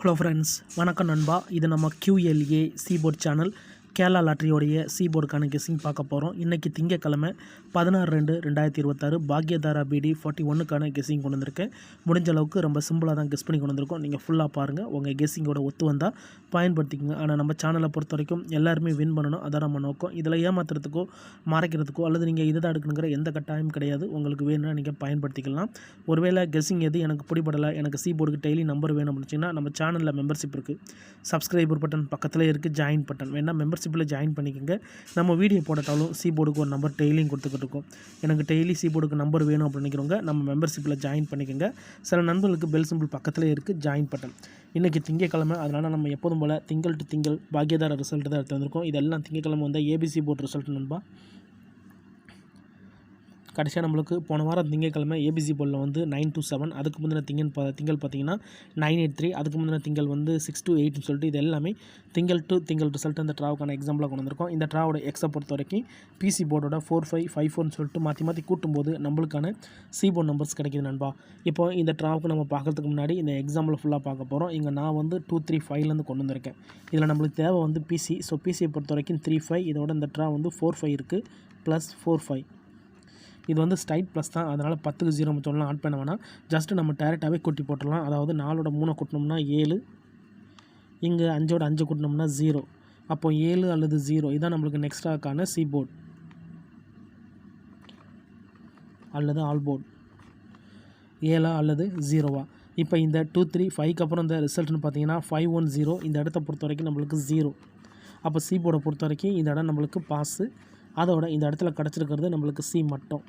Hello friends, வணக்கம் நண்பா. இது நம்ம QLA சீபோர்ட் சேனல் கேரளா லாட்ரியோடைய சீபோர்டுக்கான கெஸ்ஸிங் பார்க்க போகிறோம். இன்றைக்கி திங்கக்கிழமை 16/2/2026 பாக்யதாரா BD 41க்கான கெஸ்ஸிங் கொண்டு வந்திருக்கேன். முடிஞ்ச அளவுக்கு ரொம்ப சிம்பிளாக தான் கெஸ் பண்ணி கொண்டு வந்திருக்கோம். நீங்கள் ஃபுல்லாக பாருங்கள், உங்கள் கெஸ்ஸிங்கோட ஒத்து வந்தால் பயன்படுத்திக்கோங்க. ஆனால் நம்ம சேனலை பொறுத்த வரைக்கும் எல்லாருமே வின் பண்ணணும், அதான் நம்ம நோக்கம். இதில் ஏமாத்துறதுக்கோ மறைக்கிறதுக்கோ அல்லது நீங்கள் இதை தான் எடுக்கணுங்கிற எந்த கட்டாயம் கிடையாது. உங்களுக்கு வேணும்னா நீங்கள் பயன்படுத்திக்கலாம். ஒருவேளை கெஸ்ஸிங் எது எனக்கு பிடிபடலை, எனக்கு சீபோர்டுக்கு டெய்லி நம்பர் வேணும் அப்படின்னா நம்ம சேனலில் மெம்பர்ஷிப் இருக்குது. சப்ஸ்கிரைபர் பட்டன் பக்கத்தில் இருக்குது, ஜாயின் பட்டன் வேணால் மெம்பர்ஷிப்பில் ஜாயின் பண்ணிக்கோங்க. நம்ம வீடியோ போட்டாலும் சீபோர்டுக்கு ஒரு நம்பர் டெய்லியும் கொடுத்துக்கிட்டு இருக்கோம். எனக்கு டெய்லி சீபோர்டுக்கு நம்பர் வேணும் அப்படின்னு நினைக்கிறவங்க நம்ம மெம்பர்ஷிப்பில் ஜாயின் பண்ணிக்கோங்க. சில நண்பர்களுக்கு பெல் சிம்பிள் பக்கத்தில் இருக்குது, ஜாயின் பட்டன். இன்றைக்கி திங்கக்கிழமை, அதனால் நம்ம எப்போதும் போல் திங்கள் டு திங்கள் பாக்யதார ரிசல்ட் தான் எடுத்து வந்திருக்கோம். இதெல்லாம் திங்கக்கிழமை வந்தால் ABC போர்ட் ரிசல்ட் நண்பா. கடைசியாக நம்மளுக்கு போன வாரம் திங்கக்கிழமை ABC போர்டில் வந்து 9 to 7, அதுக்கு முந்தின திங்கள் பார்த்தீங்கன்னா 983, அதுக்கு முந்தின திங்கள் வந்து 6 to 8ன்னு சொல்லிட்டு இது எல்லாமே திங்கள் டு திங்கள் ரிசல்ட் அந்த ட்ராவுக்கான எக்ஸாம்பிளாக கொண்டு வந்திருக்கோம். இந்த ட்ராவோட எக்ஸை பொறுத்த வரைக்கும் PC போர்டோட 4554ன்னு சொல்லிட்டு மாற்றி கூட்டும்போது நம்மளுக்கான சீபோர்ட் நம்பர்ஸ் கிடைக்கிது நண்பா. இப்போ இந்த ட்ராவுக்கு நம்ம பார்க்கறதுக்கு முன்னாடி இந்த எக்ஸாம்பிள் ஃபுல்லாக பார்க்க போகிறோம். இங்கே நான் வந்து 235லேருந்து கொண்டு வந்திருக்கேன். இதில் நம்மளுக்கு தேவை வந்து PC. ஸோ PCயை பொறுத்த வரைக்கும் 35, இதோட இந்த ட்ரா வந்து 45 இருக்குது, ப்ளஸ் 45. இது வந்து ஸ்ட்ரைட் ப்ளஸ் தான், அதனால் 10க்கு 0 மற்றொல்லாம் ஆட் பண்ண வேணாம். ஜஸ்ட்டு நம்ம டேரெக்டாகவே கூட்டி போட்டுடலாம். அதாவது 4ஓட 3 கூட்டினோம்னா 7, இங்கே 5ஓட 5 கூட்டினோம்னா 0. அப்போ 7 அல்லது 0 இதான் நம்மளுக்கு நெக்ஸ்ட்டாக்கான சீபோர்ட் அல்லது ஆல் போர்ட். 7 அல்லது 0. இப்போ இந்த 235க்கு அப்புறம் இந்த ரிசல்ட்னு பார்த்தீங்கன்னா 510. இந்த இடத்த பொறுத்த வரைக்கும் நம்மளுக்கு 0. அப்போ சீபோர்டை பொறுத்த வரைக்கும் இந்த இடம் நம்மளுக்கு பாஸு. அதோட இந்த இடத்துல கிடச்சிருக்கிறது நம்மளுக்கு C மட்டும்.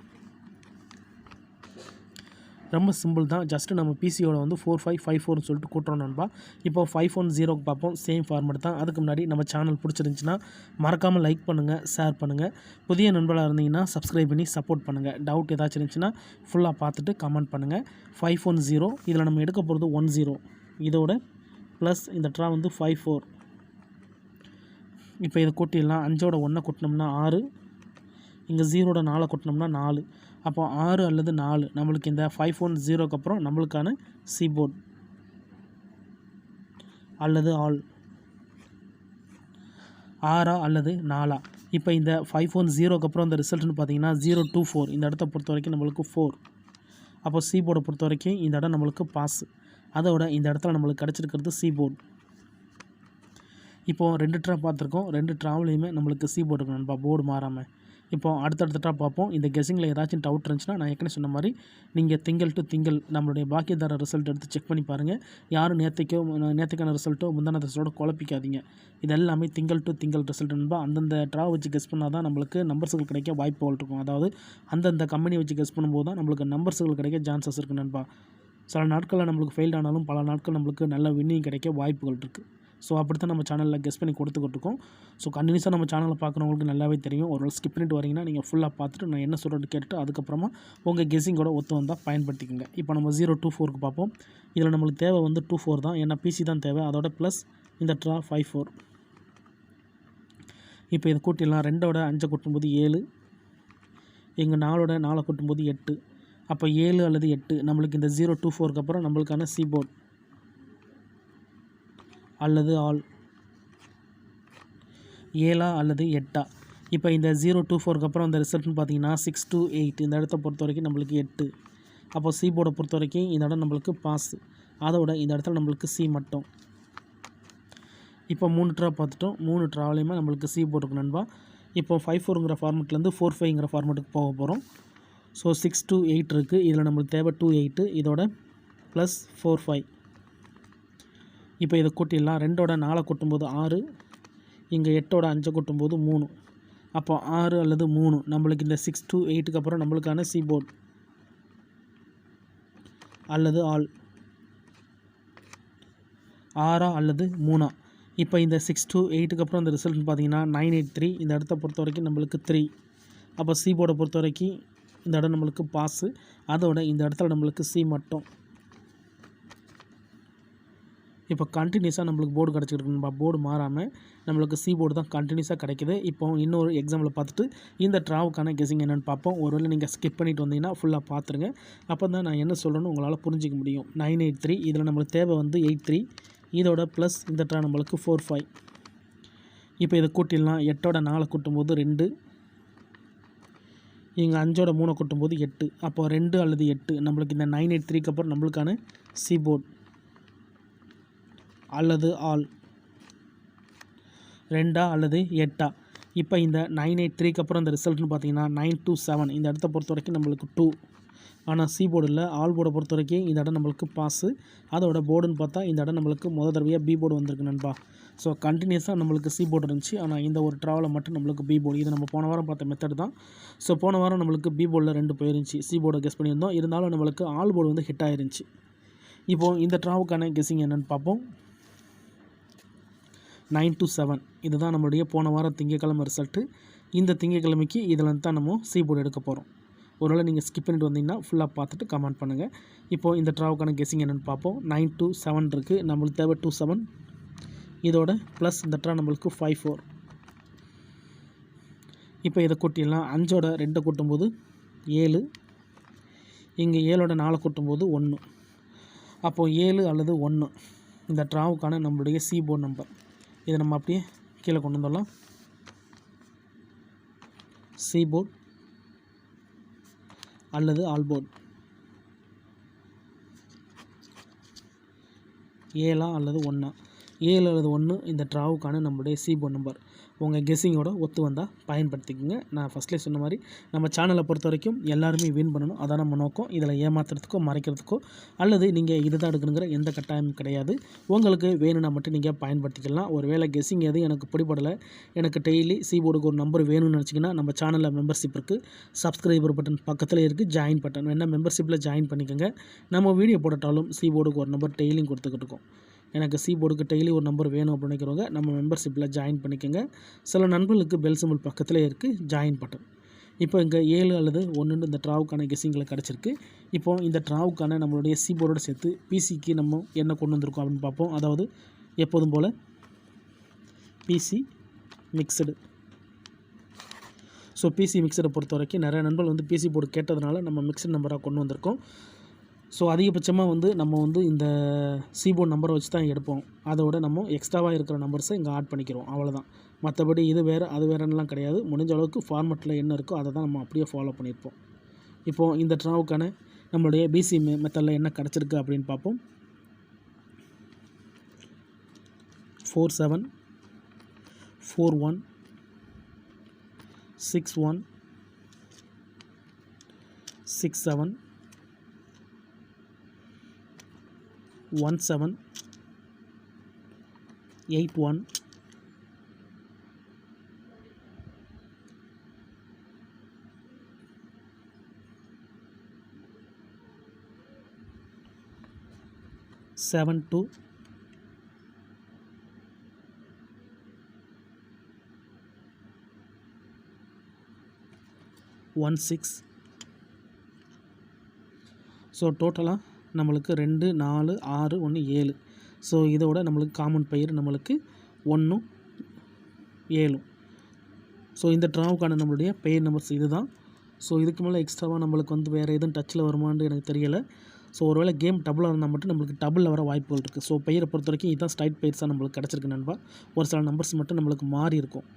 ரொம்ப சிம்பிள் தான். ஜஸ்ட்டு நம்ம PCயோட வந்து 4554ன்னு சொல்லிட்டு கூட்டுறோம் நண்பா. இப்போ 510க்கு பார்ப்போம். சேம் ஃபார்மேட் தான். அதுக்கு முன்னாடி நம்ம சேனல் பிடிச்சிருந்துச்சின்னா மறக்காமல் லைக் பண்ணுங்கள், ஷேர் பண்ணுங்கள். புதிய நண்பர்களாக இருந்தீங்கன்னா சப்ஸ்கிரைப் பண்ணி சப்போர்ட் பண்ணுங்கள். டவுட் ஏதாச்சும் இருந்துச்சுன்னா ஃபுல்லாக பார்த்துட்டு கமெண்ட் பண்ணுங்கள். 510, இதில் நம்ம எடுக்க போகிறது 10, இதோட ப்ளஸ் இந்த ட்ரா வந்து 54. இப்போ இதை கூட்டிடலாம். 5ஓட 1 கூட்டினோம்னா 6, இங்கே 0ஓட 4 கூட்டினோம்னா 4. அப்போ 6 அல்லது 4 நம்மளுக்கு இந்த 510க்கு அப்புறம் நம்மளுக்கான சீபோர்ட் அல்லது ஆல். 6 அல்லது 4. இப்போ இந்த 510க்கு அப்புறம் இந்த ரிசல்ட்னு பார்த்தீங்கன்னா 024. இந்த இடத்த பொறுத்த வரைக்கும் நம்மளுக்கு 4. அப்போ சீபோர்டை பொறுத்த வரைக்கும் இந்த இடம் நம்மளுக்கு பாஸ். அதோட இந்த இடத்துல நம்மளுக்கு கிடச்சிருக்கிறது சீபோர்ட். இப்போது 2 ட்ரா பார்த்துருக்கோம். 2 ட்ராவிலையுமே நம்மளுக்கு சீபோர்ட் இருக்கு நண்பா, போர்டு மாறாமல். இப்போ அடுத்தடுத்த ட்ரா பார்ப்போம். இந்த கெஸ்ஸிங்கில் ஏதாச்சும் டவுட் இருந்துச்சுன்னா நான் ஏற்கனவே சொன்ன மாதிரி நீங்கள் திங்கள் டு திங்கள் நம்மளுடைய பாக்கியதார ரிசல்ட் எடுத்து செக் பண்ணி பாருங்கள். யாரும் நேற்றுக்கான ரிசல்ட்டோ முந்தான ரிசல்ட்டோ குழப்பிக்காதீங்க. இது எல்லாமே திங்கள் டு திங்கள் ரிசல்ட் நண்பா. அந்தந்த ட்ரா வச்சு கெஸ் பண்ணால் தான் நம்மளுக்கு நம்பர்ஸுகள் கிடைக்க வாய்ப்புகள் இருக்கும். அதாவது அந்தந்த கம்பெனி வச்சு கெஸ் பண்ணும்போது தான் நம்மளுக்கு நம்பர்ஸுகள் கிடைக்க சான்சஸ் இருக்குது நண்பா. சில நாட்களில் நம்மளுக்கு ஃபெயில் ஆனாலும் பல நாட்கள் நம்மளுக்கு நல்ல வின்னிங் கிடைக்க வாய்ப்புகள் இருக்குது. ஸோ அப்படித்தான் நம்ம சேனலில் கெஸ் பண்ணி கொடுத்துக்கிட்டு இருக்கோம். ஸோ கண்டினியூஸாக நம்ம சேனலை பார்க்குறவங்களுக்கு நல்லாவே தெரியும். ஒரு வேளை ஸ்கிப் பண்ணிட்டு வரீங்கன்னா நீங்கள் ஃபுல்லாக பார்த்துட்டு நான் என்ன சொல்கிறேன்னு கேட்டுட்டு அதுக்கப்புறமா உங்கள் கெஸ்ஸிங்கோட ஒத்து வந்தால் பயன்படுத்திக்கோங்க. இப்போ நம்ம 024க்கு பார்ப்போம். இதில் நம்மளுக்கு தேவை வந்து 24 தான், ஏன்னா PC தான் தேவை. அதோட ப்ளஸ் இந்த ட்ரா 54. இப்போ இதை கூட்டிடலாம். 2ஓட 5 கூட்டும்போது 7, இங்கே 4ஓட 4 கூட்டும்போது 8. அப்போ 7 அல்லது 8 நம்மளுக்கு இந்த 024க்கு அப்புறம் நம்மளுக்கான சீபோர்ட் அல்லது ஆல். 7 அல்லது 8. இப்போ இந்த 024க்கு அப்புறம் இந்த ரிசல்ட்னு பார்த்தீங்கன்னா 6 to 8. இந்த இடத்த பொறுத்த வரைக்கும் நம்மளுக்கு 8. அப்போ சீபோர்டை பொறுத்த வரைக்கும் இந்த இடம் நம்மளுக்கு பாஸ். அதோட இந்த இடத்துல நம்மளுக்கு C மட்டும். இப்போ 3 ட்ரா பார்த்துட்டோம். 3 ட்ராவிலையுமே நம்மளுக்கு சீபோர்ட் இருக்கு நண்பா. இப்போ 54ங்கிற ஃபார்மெட்லேருந்து 45ங்கிற ஃபார்மெட்டுக்கு போக போகிறோம். ஸோ 6 to 8 இருக்குது. இதில் நம்மளுக்கு தேவை 28, இதோட ப்ளஸ் 45. இப்போ இதை கூட்டிடலாம். 2ஓட 4 கூட்டும்போது 6, இங்கே 8ஓட 5 கூட்டும்போது 3. அப்போ 6 அல்லது 3 நம்மளுக்கு இந்த 6 to 8க்கு அப்புறம் நம்மளுக்கான சீபோர்ட் அல்லது ஆல். 6 அல்லது 3. இப்போ இந்த 6 to 8க்கு அப்புறம் இந்த ரிசல்ட்னு பார்த்தீங்கன்னா 983. இந்த இடத்த பொறுத்த வரைக்கும் நம்மளுக்கு 3. அப்போ சீபோர்டை பொறுத்த வரைக்கும் இந்த இடம் நம்மளுக்கு பாஸு. அதோட இந்த இடத்துல நம்மளுக்கு C மட்டும். இப்போ கண்டினியூஸாக நம்மளுக்கு போர்டு கிடச்சிருக்கு நம்ம போர்டு மாறாமல் நம்மளுக்கு சீபோர்டு தான் கண்டினியூஸாக கிடைக்கிது. இப்போ இன்னொரு எக்ஸாம்பிள் பார்த்துட்டு இந்த ட்ராவுக்கான கெஸ்ஸிங் என்னென்னு பார்ப்போம். ஒருவேளை நீங்கள் ஸ்கிப் பண்ணிட்டு வந்தீங்கன்னா ஃபுல்லாக பார்த்துருங்க. அப்போ தான் நான் என்ன சொல்கிறேன்னு உங்களால் புரிஞ்சிக்க முடியும். 983 இதில் நம்மளுக்கு தேவை வந்து 83, இதோட ப்ளஸ் இந்த ட்ரா நம்மளுக்கு 4 5. இப்போ இதை கூட்டிடலாம். 8ஓட 4 கூட்டும்போது 2, இங்கே 5ஓட 3 கூட்டும்போது 8. அப்போது 2 அல்லது 8 நம்மளுக்கு இந்த 983க்கு அப்புறம் நம்மளுக்கான சி போர்டு அல்லது ஆல் 2 அல்லது 8. இப்போ இந்த 983க்கு அப்புறம் இந்த ரிசல்ட்னு பார்த்தீங்கன்னா 927. இந்த இடத்த பொறுத்த வரைக்கும் நம்மளுக்கு 2. ஆனால் சி போர்டில் ஆல் போர்டை பொறுத்த வரைக்கும் இந்த இடம் நம்மளுக்கு பாஸு. அதோட போர்டுன்னு பார்த்தா இந்த இடம் நம்மளுக்கு தடவையாக பி போர்டு வந்திருக்கு நண்பா. ஸோ கண்டினியூஸாக நம்மளுக்கு சி போர்டு இருந்துச்சு. ஆனால் இந்த ஒரு ட்ராவலில் மட்டும் நம்மளுக்கு பி போர்டு. இது நம்ம போன வாரம் பார்த்த மெத்தட் தான். ஸோ போன வாரம் நம்மளுக்கு பி போர்டில் 2 போயிருந்துச்சு. சி போர்டை கெஸ் பண்ணியிருந்தோம். இருந்தாலும் நம்மளுக்கு ஆல் போர்டு வந்து ஹிட் ஆயிருந்துச்சு. இப்போது இந்த ட்ராவுக்கான கெஸ்ஸிங் என்னென்னு பார்ப்போம். 927 இதுதான் நம்மளுடைய போன வாரம் திங்கக்கிழமை ரிசல்ட்டு. இந்த திங்கக்கிழமைக்கு இதில் தான் நம்ம சி போர்டு எடுக்க போகிறோம். ஒருவேளை நீங்கள் ஸ்கிப் பண்ணிட்டு வந்தீங்கன்னா ஃபுல்லாக பார்த்துட்டு கமெண்ட் பண்ணுங்கள். இப்போது இந்த ட்ராவுக்கான கெஸ்ஸிங் என்னென்னு பார்ப்போம். 927 இருக்குது. நம்மளுக்கு தேவை 27. இதோட ப்ளஸ் இந்த ட்ரா நம்மளுக்கு 54. இப்போ இதை கூட்டிடலாம். 5ஓட 2 கூட்டும்போது 7, இங்கே 7ஓட 4 கூட்டும்போது 1. அப்போது 7 அல்லது 1 இந்த ட்ராவுக்கான நம்மளுடைய சி போர்டு நம்பர். இதை நம்ம அப்படியே கீழே கொண்டு வந்துடலாம். சி போர்டு அல்லது ஆல் போர்டு 7 அல்லது 1. 7 அல்லது 1 இந்த ட்ராவுக்கான நம்மளுடைய சி போர்டு நம்பர். உங்கள் கெஸ்ஸிங்கோட ஒத்து வந்தால் பயன்படுத்திக்கோங்க. நான் ஃபஸ்ட்லேயே சொன்ன மாதிரி நம்ம சேனலை பொறுத்த வரைக்கும் எல்லாருமே வின் பண்ணணும். அதான் நம்ம நோக்கம். இதில் ஏமாத்துறதுக்கோ மறைக்கிறதுக்கோ அல்லது நீங்கள் இதை தான் எடுக்கணுங்கிற எந்த கட்டாயமும் கிடையாது. உங்களுக்கு வேணும்னா மட்டும் நீங்கள் பயன்படுத்திக்கலாம். ஒரு வேளை கெஸ்ஸிங் எதுவும் எனக்கு பிடிபடலை, எனக்கு டெய்லி சி போர்டுக்கு ஒரு நம்பர் வேணும்னு நினச்சிங்கன்னா நம்ம சேனலில் மெம்பர்ஷிப் இருக்குது. சப்ஸ்கிரைபர் பட்டன் பக்கத்தில் இருக்குது. ஜாயின் பட்டன் வேணால் மெம்பர்ஷிப்பில் ஜாயின் பண்ணிக்கோங்க. நம்ம வீடியோ போட்டாலும் சி போர்டுக்கு ஒரு நம்பர் டெய்லியும் கொடுத்துக்கிட்டு இருக்கோம். எனக்கு சி போர்டுக்கு டெய்லி ஒரு நம்பர் வேணும் அப்படின்னு நினைக்கிறவங்க நம்ம மெம்பர்ஷிப்பில் ஜாயின் பண்ணிக்கோங்க. சில நண்பர்களுக்கு பெல் சிம்பிள் பக்கத்தில் இருக்குது ஜாயின் பட்டன். இப்போ இங்கே 7 அல்லது 1 இந்த ட்ராவுக்கான கெஸ்ஸிங்கில் கிடச்சிருக்கு. இப்போது இந்த ட்ராவுக்கான நம்மளுடைய சி போர்டோட சேர்த்து பிசிக்கு நம்ம என்ன கொண்டு வந்திருக்கோம் அப்படின்னு பார்ப்போம். அதாவது எப்போதும் போல் பிசி மிக்சடு. ஸோ பிசி மிக்சரை பொறுத்த வரைக்கும் நிறைய நண்பர்கள் வந்து பிசி போர்டு கேட்டதுனால நம்ம மிக்சட் நம்பராக கொண்டு வந்திருக்கோம். ஸோ அதிகபட்சமாக வந்து நம்ம வந்து இந்த சி போர்டு நம்பரை வச்சு தான் எடுப்போம். அதோட நம்ம எக்ஸ்ட்ராவாக இருக்கிற நம்பர்ஸை இங்கே ஆட் பண்ணிக்கிறோம். அவ்வளோதான். மற்றபடி இது வேறு அது வேறுலாம் கிடையாது. முடிஞ்ச அளவுக்கு ஃபார்மெட்டில் என்ன இருக்கோ அதை தான் நம்ம அப்படியே ஃபாலோ பண்ணியிருப்போம். இப்போது இந்த ட்ராவுக்கான நம்மளுடைய பிசி மெத்தடில் என்ன கிடச்சிருக்கு அப்படின்னு பார்ப்போம். 47 41 61 67 17 81 72 16. ஸோ டோட்டலாக நம்மளுக்கு 2 4 6 1 7. ஸோ இதோட நம்மளுக்கு காமன் பெயர் நம்மளுக்கு 1 7. ஸோ இந்த ட்ராவுக்கான நம்மளுடைய பெயர் நம்பர்ஸ் இது தான். ஸோ இதுக்கு மேலே எக்ஸ்ட்ராவாக நம்மளுக்கு வந்து வேறு எதுவும் டச்சில் வருமானு எனக்கு தெரியலை. ஸோ ஒருவேளை கேம் டபுளாக இருந்தால் மட்டும் நம்மளுக்கு டபுளில் வர வாய்ப்புகள் இருக்குது. ஸோ பெயரை பொறுத்த வரைக்கும் இதுதான் ஸ்ட்ரைட் பெயர்ஸாக நம்மளுக்கு கிடச்சிருக்கு நண்பா. ஒரு சில நம்பர்ஸ் மட்டும் நம்மளுக்கு மாறி இருக்கும்.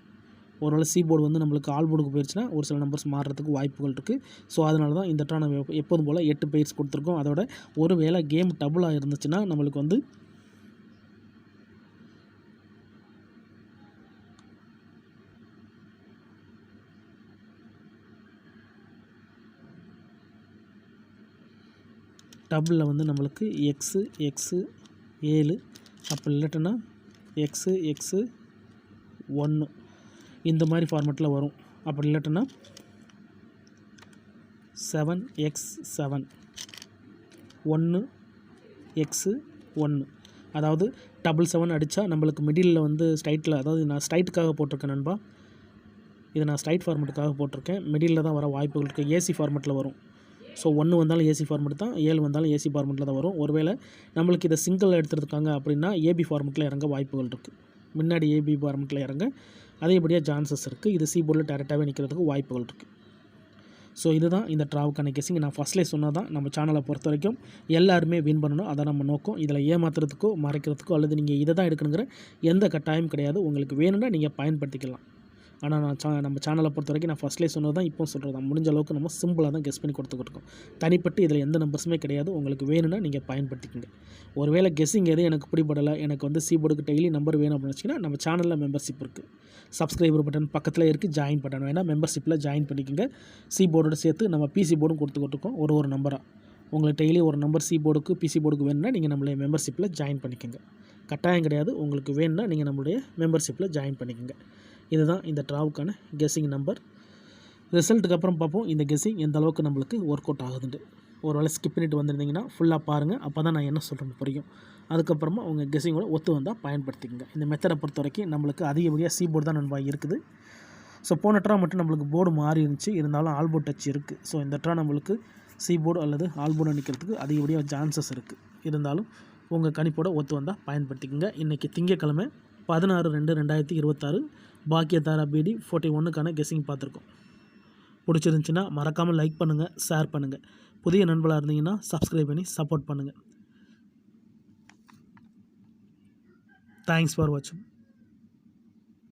ஒருவேளை சி போர்டு வந்து நம்மளுக்கு ஆல் போர்டுக்கு போயிடுச்சுன்னா ஒரு சில நம்பர்ஸ் மாறுறதுக்கு வாய்ப்புகள் இருக்குது. ஸோ அதனால தான் இந்த ட்ரா நம்ம எப்போதும் போல் 8 பெயர்ஸ் கொடுத்துருக்கோம். அதோட ஒரு வேளை கேம் டபுளாக இருந்துச்சுன்னா நம்மளுக்கு வந்து டபுளில் வந்து நம்மளுக்கு எக்ஸு 7 அப்போ இல்லாட்டினா எக்ஸு 1 இந்த மாதிரி ஃபார்மெட்டில் வரும். அப்படி இல்லாட்டினா 7x7 1x1. அதாவது 7 அடித்தா நம்மளுக்கு மிடில் வந்து ஸ்ட்ரைட்டில், அதாவது நான் ஸ்ட்ரைட்டுக்காக போட்டிருக்கேன் நண்பா. இதை நான் ஸ்ட்ரைட் ஃபார்மெட்டுக்காக போட்டிருக்கேன். மிடில் தான் வர வாய்ப்புகள் இருக்குது. ஏசி ஃபார்மெட்டில் வரும். ஸோ 1 வந்தாலும் ஏசி ஃபார்மெட் தான், 7 வந்தாலும் ஏசி ஃபார்மெட்டில் தான் வரும். ஒருவேளை நம்மளுக்கு இதை சிங்கிள் எடுத்துருக்காங்க அப்படின்னா ஏபி ஃபார்மெட்டில் இறங்க வாய்ப்புகள் இருக்குது. முன்னாடி ஏபி ஃபார்மெட்டில் இறங்க அதிகப்படியாக சான்சஸ் இருக்குது. இது சி போர்டில் டேரெக்டாகவே நிற்கிறதுக்கு வாய்ப்புகள் இருக்குது. ஸோ இதுதான் இந்த ட்ராவுக்கான கெஸ்ஸிங். நான் ஃபஸ்ட்லேயே சொன்னதான் நம்ம சேனலை பொறுத்த வரைக்கும் எல்லாருமே வின் பண்ணணும், அதான் நம்ம நோக்கம். இதில் ஏமாத்துறதுக்கோ மறைக்கிறதுக்கோ அல்லது நீங்கள் இதை தான் எடுக்கணுங்கிற எந்த கட்டாயம் கிடையாது. உங்களுக்கு வேணும்னா நீங்கள் பயன்படுத்திக்கலாம். ஆனால் நம்ம சேனலை பொறுத்த வரைக்கும் நான் ஃபஸ்ட்லேயே சொன்னது தான் இப்போ சொல்கிறது தான். முடிஞ்ச அளவுக்கு நம்ம சிம்பிளாக தான் கெஸ் பண்ணி கொடுத்துக்கிட்டு இருக்கோம். தனிப்பட்டு இதில் எந்த நம்பர்ஸுமே கிடையாது. உங்களுக்கு வேணும்னா நீங்கள் பயன்படுத்திக்கங்க. ஒருவேளை கெஸ்ஸிங் எது எனக்கு பிடிபடலை, எனக்கு வந்து சீபோர்டுக்கு டெய்லி நம்பர் வேணும் அப்படின்னு வச்சிங்கன்னா நம்ம சேனலில் மெம்பர்ஷிப் இருக்குது. சப்ஸ்கிரைபர் பட்டன் பக்கத்தில் இருக்குது, ஜாயின் பட்டன் வேணால் மெம்பர்ஷிப்பில் ஜாயின் பண்ணிக்கோங்க. சீபோர்டோடு சேர்த்து நம்ம பிசி போர்டும் கொடுத்துக்கிட்டு இருக்கோம். ஒரு நம்பராக உங்களுக்கு டெய்லி ஒரு நம்பர் சீபோர்டுக்கு பிசி போர்டுக்கு வேணும்னா நீங்கள் நம்மளுடைய மெம்பர்ஷிப்பில் ஜாயின் பண்ணிக்கோங்க. கட்டாயம் கிடையாது. உங்களுக்கு வேணும்னா நீங்கள் நம்மளுடைய மெம்பர்ஷிப்பில் ஜாயின் பண்ணிக்கோங்க. இதுதான் இந்த ட்ராவுக்கான கெஸ்ஸிங் நம்பர். ரிசல்ட்டுக்கு அப்புறம் பார்ப்போம் இந்த கெஸ்ஸிங் எந்த அளவுக்கு நம்மளுக்கு ஒர்க் அவுட் ஆகுதுன்ட்டு. ஒரு வேளை ஸ்கிப் பண்ணிட்டு வந்திருந்தீங்கன்னா ஃபுல்லாக பாருங்கள், அப்போ தான் நான் என்ன சொல்கிறேன்னு புரியும். அதுக்கப்புறமா உங்கள் கெஸ்ஸிங்கோட ஒத்து வந்தால் பயன்படுத்திக்கங்க. இந்த மெத்தடை பொறுத்த வரைக்கும் நம்மளுக்கு அதிகப்படியாக சீபோர்டு தான் நண்பா இருக்குது. ஸோ போன ட்ரா மட்டும் நம்மளுக்கு போர்டு மாறி இருந்துச்சு, இருந்தாலும் ஆல்போர்ட் டச் இருக்குது. ஸோ இந்த ட்ரா நம்மளுக்கு சீபோர்டு அல்லது ஆல்போர்டு நிற்கிறதுக்கு அதிகப்படியாக சான்சஸ் இருக்குது. இருந்தாலும் உங்கள் கணிப்போட ஒத்து வந்தால் பயன்படுத்திக்கங்க. இன்றைக்கி திங்கக்கிழமை 16/2/2026 பாக்கியதாரா பிடி 41க்கான கெஸ்ஸிங் பார்த்துருக்கோம். பிடிச்சிருந்துச்சின்னா மறக்காமல் லைக் பண்ணுங்கள், ஷேர் பண்ணுங்கள். புதிய நண்பர்களாக இருந்தீங்கன்னா சப்ஸ்கிரைப் பண்ணி சப்போர்ட் பண்ணுங்கள். தேங்க்ஸ் ஃபார் வாட்சிங்.